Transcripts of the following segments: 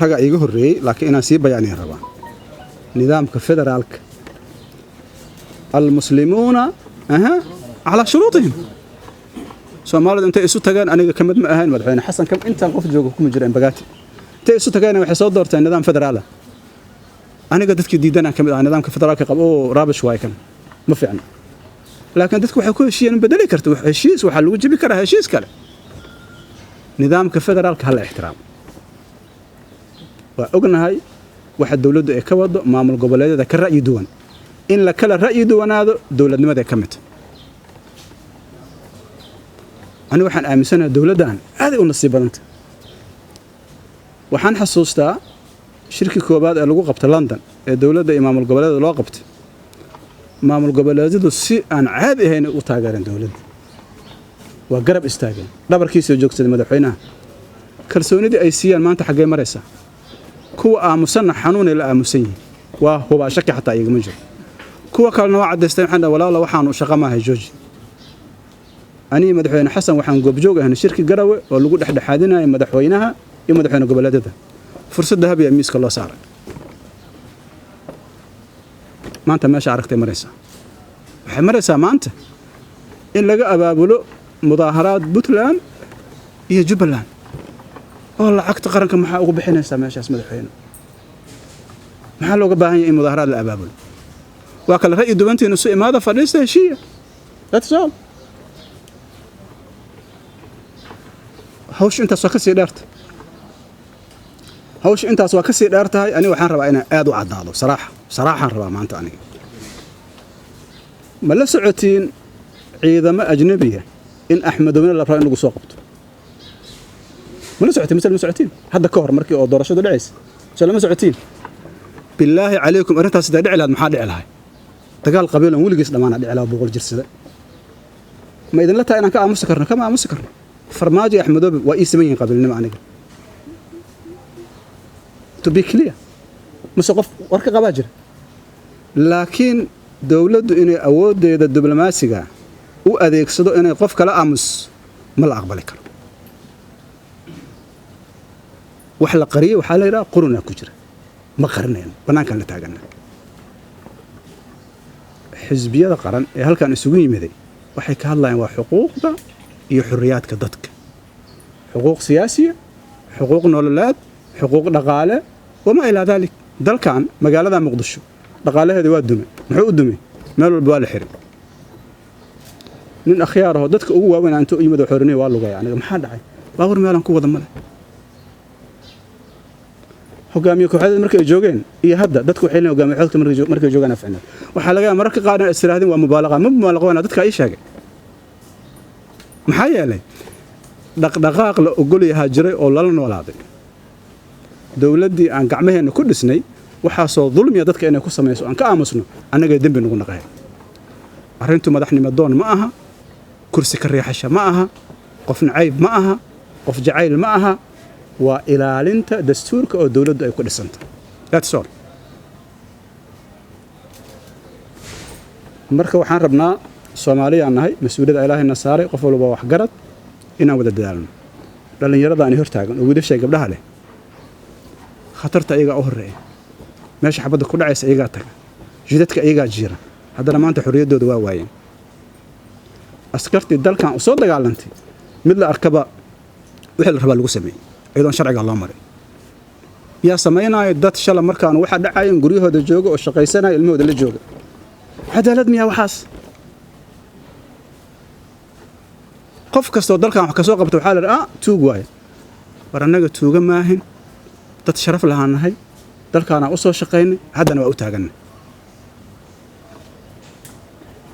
رجع يجيه الرئي لكن أنا سيب يعني ربع نظام كفدرالك المسلمون على شروطهم سومالد أنت إسوا تجان أنا كم مدم أهين مدحين حسن كم أنت قف جوجكم جرين بقاتي أنت إسوا تجان وحصاد دورت النظام فدراله أنا قدرت كديدنا كم النظام كفدرالك قبوا رابش شوي كان ما في عنه لكن دتك waxay ku heshiiyeen badali karto heshiis waxa lagu jibi karaa heshiis kale nidaamka federaalka hal ixtiraam waa ognahay waxa dawladdu ay ka wado maamul goboleedyada ka ra'yi duwan in la kala ra'yi duwanaado dawladnimada ka mid ani waxaan aaminsanahay dawladdan aad u nasiib badanta waxaan xasuustaa shirki koobaad ee lagu qabtay London ee dawladda iyo maamul goboleedyada loo qabtay maamul goboleedyadu si aan caadi ahayn u taageereen dawladda waa garab istaageen dhabarkiisa joogsaday madaxweynaha kalsoonidii ay siiyaan maanta xagee maraysa kuwa aamusan xanuun ila aamusan waa huba shaki xataa igama jiro kuwa kalena waa cadeystay waxaan walaalo waxaanu shaqo ma hay jooji ani madaxweyne xasan waxaan goobjoog ahaan shirki garawe oo lagu dhexdhexaadinayo madaxweynaha iyo madaxweyne goboleedyada fursad dahab iyo miiska loo saaray maanta meesha aragtay maraysa waxay maraysaa maanta in laga abaabulo mudaaharaad Puntland iyo Jubbaland oo lacagta qaranka maxaa ugu bixinaysaa meeshaas madaxweyne maxaa looga baahan yahay in mudaaharaad la abaabulo waa kala ra'yi duwantiina soo imaada fadhiista heshiiya that's all hawsh intaas waa ka sii dheerta hawsh intaas waa ka sii dheertahay ani waxaan rabaa inaan aad u cadaado صراحة ربا ما أنت أنا ما لا سعتين عيدما أجنبية إن أحمد من الله رأي إنه سوقته ما لا سعتين مثل مسعتين هذا كهر مركي أو درشة العيس شلون مسعتين بالله عليكم أنت سداد على هذا محل على هاي تقال قبيلة مو لقيس لما أنا على بقول جرس ما إذا لا تأنا كأ مسكرنا كما مسكرنا فرماجي أحمد وإسمين قبلنا معنا to be clear مسقف ورك قباجر لكن دولته إنه أود إذا الدبلوماسية وأذيك صدق إنه قف كلا أمس ما لا أقبل كره وحلا قرية وحلا يرى قرنا كجرة ما قرنين بنا كان نتاجنا حزبية قرن هل كان يسوي مذي وحكى الله وحقوق ده حريات كضدك حقوق سياسية حقوق نولاد حقوق نقالة وما إلى ذلك دل كان مقالة مقدشو نقالة هذه وادمي محو الدمي مالو البوال الحرب من أخياره دتك هو وين أنتو يمدو حرني والله يعني ما حد عاي باور مالن كوة ضمنه حقامي كوحد مركز جوجين هدا دتك حين حقامي حلك مركز جوجين فعنا وحلاقة مركز قارن استراحة ومبالغة مبالغة وانا دتك أي شيء محيا لي دقائق لأقول هاجري أو لا نولادي دولتي عن قعمها إنه كل سنة وحصل ظلم يا دتك إنه كسر ميسو عن كأمسنو أنا قاعد دم بنقول نقاهي أرنتم مدحني مدون معها كرسي كريحشة معها قف عيب معها قف جعيل معها وإلى أنت دستورك أو دولة أي كل سنة that's all مركب وحن ربنا الصومالية عن هاي مسؤولية إله النصارى قفلوا بواح قرد إنه وده دالنا لأن يرضى أن يهرتاجن وده شيء قبلها له خطرت أيجا أهرة ماشي حبض كل عيس أيجاتك جدتك أيجا جيرة هذا لما أنت حرية دوا واين أسكرت الدل كان أصدق على أنت مثل أركبة وحل الربا الوسمي أيضا شرع الله مري يا سمينا يدات شلا مركان واحد عاين قريه هذا الجوجو والشقيسنا المو ده الجوجو هذا لازم يا وحاس قف كستو الدل كان كسوق بتو حال توج واي ورناجة توج ماهن تتشرف لها هاي دلك أنا أصلا شقيني هذا أنا وأتاجن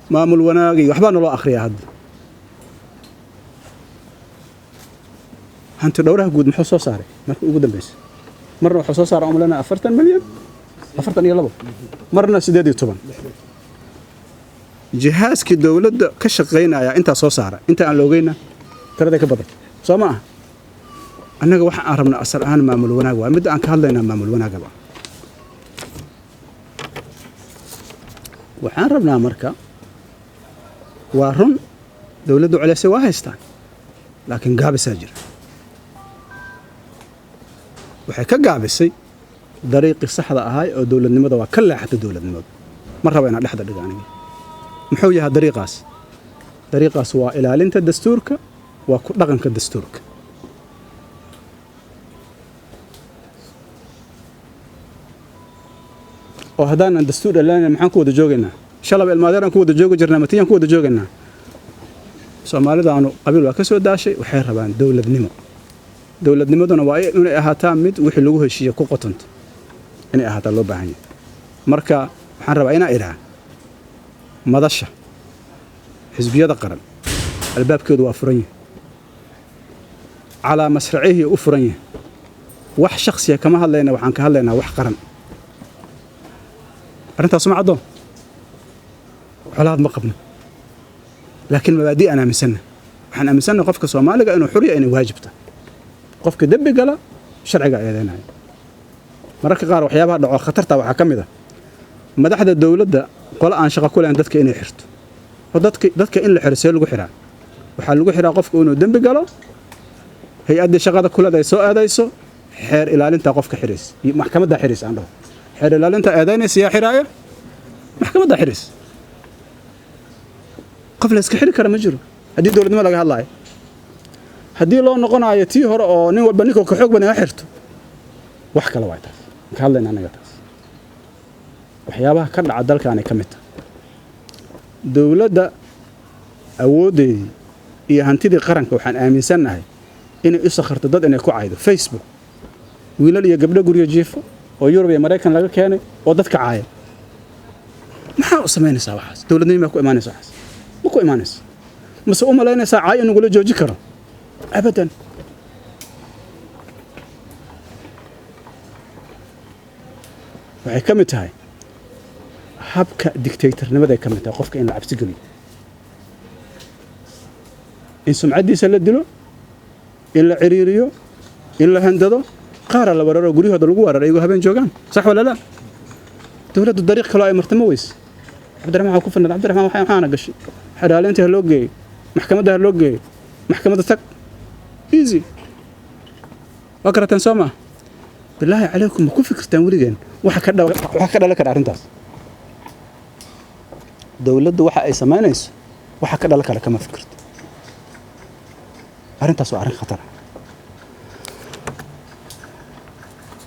ما مل وناقي وحبان الله آخرية هذا هنت دوره جود محصو صاري ما جود بس مرة محصو صار عملنا أفرتن مليون أفرتن يلا مرنا سدادي طبعا جهاز كدولة كشقينا يا أنت صار أنت عن لوجينا ترى ذاك بدر سماه أنا واحد أهربنا أسر أنا ما ملونا جوا مد أنك هلا ما ملونا جوا وحاربنا أمريكا وارن دولة على سواها يستان لكن قاب ساجر waxay ka gaabisay dariiqii saxda ahaa oo dowladnimada waa ka leexatay dowladnimada ma raba inaan dhexda dhigo aniga muxuu yahay dariiqaas dariiqaas waa ilaalinta dastuurka waa ku dhaqanka dastuurka oo haddaanan dastuur ilaalinayn maxaan ku wada joogaynaa shalaba ilmaadeeraan ku wada joogi jirnaa matiyaan ku wada joogaynaa soomaalidaanu qabiil waa ka soo daashay waxay rabaan dowladnimo dowladnimaduna waa inay ahaataa mid wixii lagu heshiiye ku qotonto inay ahaataa loo baahan yahay marka waxaan rabaa inaan idhaa madasha xisbiyada qaran albaabkeedu waa furan yahay calaa masracihii u furan yahay wax shakhsiya kama hadlayna waxaan ka hadlaynaa wax qaran arrintaas ma caddoon colaad ma qabno laakiin mabaadi' aan aaminsanna waxaan aaminsanna qofka soomaaliga inuu xuriya inay waajibta qofka dembi gala sharciga eedeynaya mararka qaar waxyaabaha dhaco khatarta waxaa ka mid ah madaxda dowladda qolo aan shaqo ku lahayn dadka inay xirto oo dadka in la xiro see lagu xiraa waxaa lagu xiraa qofka inuu dembi galo hay-addii shaqada kulada ay soo aadayso xeer ilaalinta qofka xiraysa iyo maxkamadda xiraysa aan dhaho xeer ilaalinta eedaynaysa yaa xiraaya maxkamadda xiraysa qof la iska xiri kara ma jiro haddii dowladnimo laga hadlaayo haddii loo noqonayo tii hore oo nin walba ninkoo ka xoog badan ha xirto wax kale waay taas ka hadlayna anaga taas waxyaabaha ka dhaca dalkaanay ka mid tahay dowladda awooddeedii iyo hantidii qaranka waxaan aaminsannahay inay u sakharto dad inay ku caydo facebook wiilal iyo gabdho guryo jiifo oo yurub iyo maraykan laga keenay oo dadka caaya maxaa u samaynaysaa waxaas dowladnimo ma ku imaanaysa waxaas ma ku imaanaysa mase u malaynaysaa caay in lagula jooji karo abadan waxay ka mid tahay habka dictatornimaday ka mid tahay qofka in la cabsi geliyo in sumcaddiisa la dilo in la ciriiriyo in la handado qaara la weeraro guryahooda lagu weeraro iyagoo habeen joogaan sax wala laa dowladdu dariiq kaloo ay martamo weyse cabdiraxmaan waxaa ku filnad cabdiraxmaan waxaana gashay xadaalinta ha loo geeyo maxkamadda ha loo geeyo maxkamadda tag easy waa garateen soo maa bilaahi calaykum ma ku fikirtaan weligeen waxa ka dhalan kara arrintaas dowladdu waxa ay samaynayso waxa ka dhalan kara kama fikirto arrintaas waa arrin khatar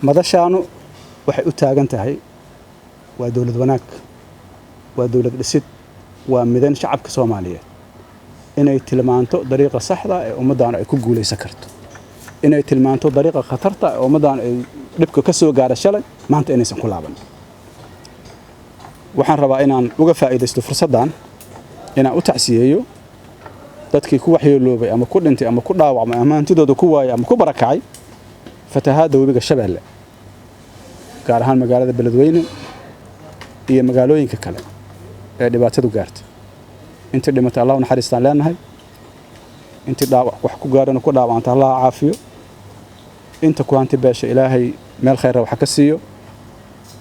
madashaanu waxay u taagan tahay waa dowlad wanaag waa dowlad dhisid waa midan shacabka soomaaliyeed inay tilmaanto dariiqa saxda ee ummaddaanu ay ku guulaysan karto inay tilmaanto dariiqa khatarta ee ummaddaanu ay dhibka ka soo gaara shalay maanta inaysan ku laaban waxaan rabaa inaan uga faa'iidaysto fursaddan inaan u tacsiyeeyo dadkii ku waxyeeloobay ama ku dhintay ama ku dhaawacmay ama hantidooda ku waayay ama ku barakacay fatahaadda webiga shabeelle gaar ahaan magaalada beledweyne iyo magaalooyinka kale ee dhibaatadu gaartay intii dhimatay allah u naxariistaan leenahay intii dhaawac wax ku gaarana ku dhaawacanta allah caafiyo inta ku hanti beesha ilaahay meel khayra wax ka siiyo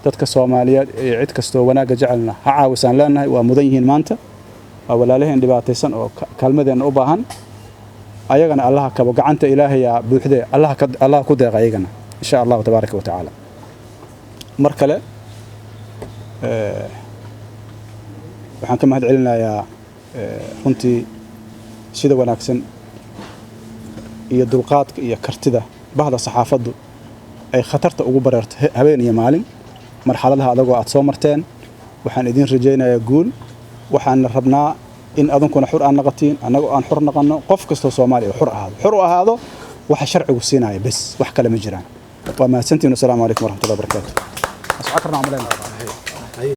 dadka Soomaaliyeed ee cid kasto wanaaga jecelna ha caawisaan leenahay waa mudan yihiin maanta waa walaalaheen dhibaataysan oo kalmadeena u baahan ayagana allah kabo gacanta ilaahay yaa buuxde allah ku deeqa ayagana insha Allah tabaaraka wa taala mar kale waxaan ka mahad celinayaa runtii sida wanaagsan iyo dulqaadka iyo kartida bahda saxaafaddu ay khatarta ugu bareertay habeen iyo maalin marxaladaha adagoo aad soo marteen waxaan idin rajaynayaa guul waxaan rabnaa in adunkuna xur aan naqatiin anagoo aan xur naqano qof kasta Soomaali xur u ahaado waxa sharcigu siinaya bas wax kale ma jiraan waa mahadsantiin. Assalaamu alaykum warahmatullahi wabarakatuh.